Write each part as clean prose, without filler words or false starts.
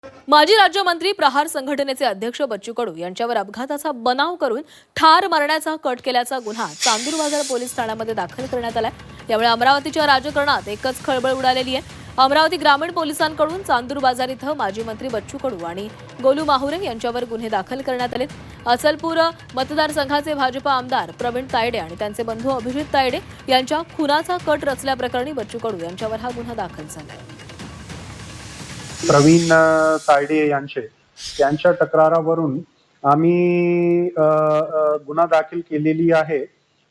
माजी राज्यमंत्री प्रहार संघटनेचे अध्यक्ष बच्चू कडू यांच्यावर अपघाताचा बनाव करून ठार मारण्याचा कट केल्याचा गुन्हा चांदूर बाजार पोलीस ठाण्यामध्ये दाखल करण्यात आलाय। यामुळे अमरावतीच्या राजकारणात एकच खळबळ उडालेली आहे। अमरावती ग्रामीण पोलिसांकडून चांदूर बाजार इथं माजी मंत्री बच्चू कडू आणि गोलू माहुरे यांच्यावर गुन्हे दाखल करण्यात आले। अचलपूर मतदारसंघाचे भाजपा आमदार प्रवीण तायडे आणि त्यांचे बंधू अभिजित तायडे यांच्या खुनाचा कट रचल्याप्रकरणी बच्चू कडू यांच्यावर हा गुन्हा दाखल झाला आहे। प्रवीण तायडे यांच्या तक्रारावरून आम्ही गुन्हा दाखल केलेली आहे।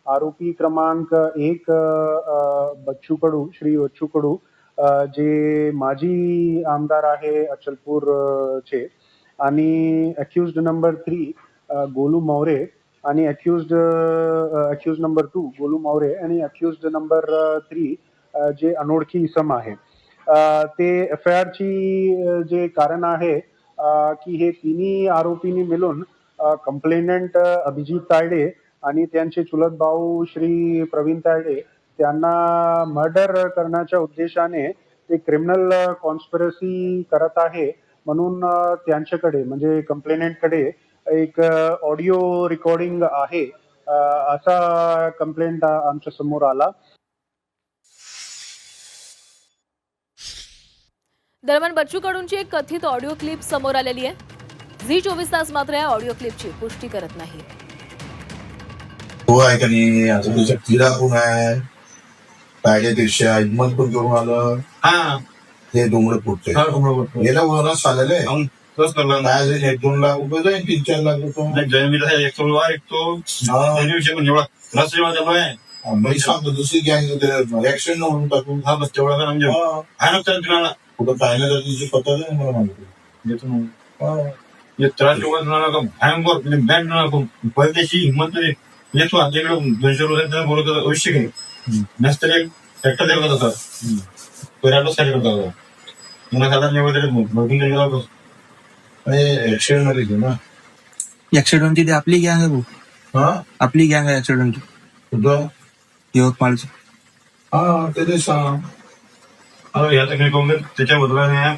आरोपी क्रमांक 1 बच्चू कडू, श्री बच्चू कडू, जे माजी आमदार आहे अचलपूर चे, आणि अक्युज्ड नंबर 3 गोलू मावरे आणि अक्युज्ड नंबर 2 गोलू मावरे आणि अक्युज्ड नंबर 3 जे अनोळखी इसम आहे। ते FIR ची जे कारण आहे की हे तिन्ही आरोपींनी मिळून कंप्लेनेंट अभिजित तायडे आणि त्यांचे चुलत भाऊ श्री प्रवीण तायडे त्यांना मर्डर करण्याच्या उद्देशाने ते क्रिमिनल कॉन्स्पिरसी करत आहे, म्हणून त्यांच्याकडे म्हणजे कंप्लेनेंटकडे एक ऑडिओ रेकॉर्डिंग आहे असा कंप्लेंट आमच्या समोर आला। दरम्यान बच्चू कडूंची एक कथित ऑडिओ क्लिप समोर आलेली आहे। झी 24 तास मात्र या ऑडिओ क्लिपची पुष्टी करत नाही। हो आहे का नाही, आता तुझ्या किडा कोण आहे, कायद्यापेक्षा हिंमत पण करून आलं। हा हे डोंगर पुटते गेल्या वर्षात चाललेलं आहे। काय 1-2 लाख रुपये जाईल, 3-4 लाख रुपये जयमीला एक तो वार एक तो विषय पण एवढा रस्त्यावर चालू आहे। मी सांगतो दुसरी गँग ऍक्शन म्हणून टाकून हा बस तेवढा म्हणजे आहे ना तुम्हाला कुठं पाहिलं तर तिची पत्ता नाही मला माहिती येतो ना त्रास का भयंकर म्हणजे बँड ना परदेशी हिंमत येतो आमच्याकडे 200 रुपये बोलत होता आवश्यक आहे नसतं एक ट्रॅक्टर देत होता पर्यटक साठी करत होता मला साधारण एवढं बघून गेला होतो ऍक्सिडेंट मध्ये घेऊ ना। ऍक्सिडेंटची ती आपली गँग आहे भाऊ, हा आपली गँग आहे ऍक्सिडेंटची कुठं यवतमाळची। हा ते सांग याचा काही करून त्याच्या बदलाने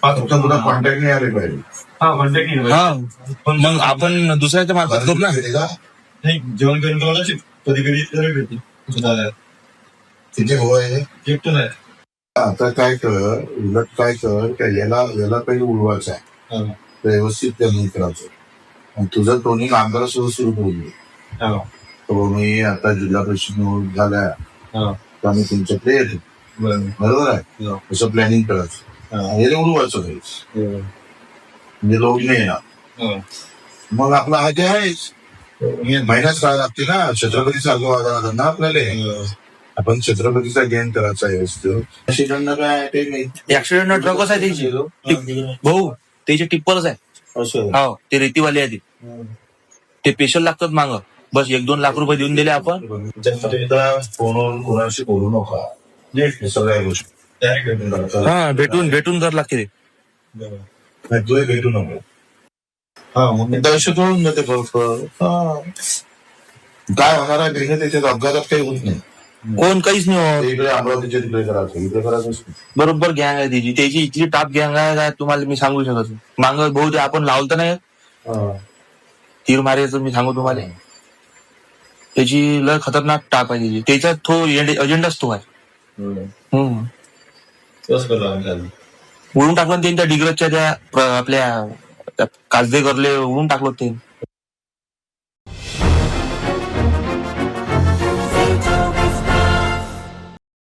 फक्त तुला कॉन्टॅक्ट नाही आले पाहिजे। हा कॉन्टॅक्ट नाही हा पण मग आपण दुसऱ्याच्या मार्फत करू ना। नाही जेवण करून कधी कधी तिथे हो आहे एकटं नाही। आता काय कर, उलट काय कर, याला काही उडवायचं आहे, व्यवस्थित त्यांनी करायचं। तुझं टोनिंग आमदारासोबत सुरू करून दे। मी आता जिल्हा परिषद निवडणूक झाल्या तर आम्ही तुमच्याकडे येतो, बरोबर आहे, असं प्लॅनिंग करायचं, याला उडवायचं काही म्हणजे लोक नाही येणार। मग आपला आधी आहेच, महिन्यात काय लागते ना, छत्रपती सारखं वागा ना आपल्याला, आपण छत्रपतीचा गेन करायचा आहे ऍक्सिडेंट काय ऍक्सिडेंट ट्रकच आहे त्याची भाऊ, त्याचे टिप्परच आहे। हो ते रेतीवाले आहे ते स्पेशल लागतात मागं, बस 1-2 लाख रुपये देऊन दिले आपण। फोनवरून कोणाशी बोलू नका, सगळ्या गोष्टी हा भेटून कर लागते ते, तू भेटू नको। दहशत होऊन जाते काय होणार आहे बेघे, त्याच्यात अपघातात काही होत नाही, कोण काहीच नाही होत। इकडे अमरावतीच्या तिकडे करायचं, इकडे करायचं बरोबर गँग आहे त्याची इथली टॉप गँग आहे, तुम्हाला मी सांगू शकत माग भाऊ ते आपण लावलं तर नाही तीर मारायचं, मी सांगू तुम्हाला त्याची लय खतरनाक टाप आहे त्याची, त्याच्यात तो एजंडाच तो आहे। उडून टाकलं त्यांच्या डिग्रजच्या त्या आपल्या काजदे करले उडून टाकलं ते।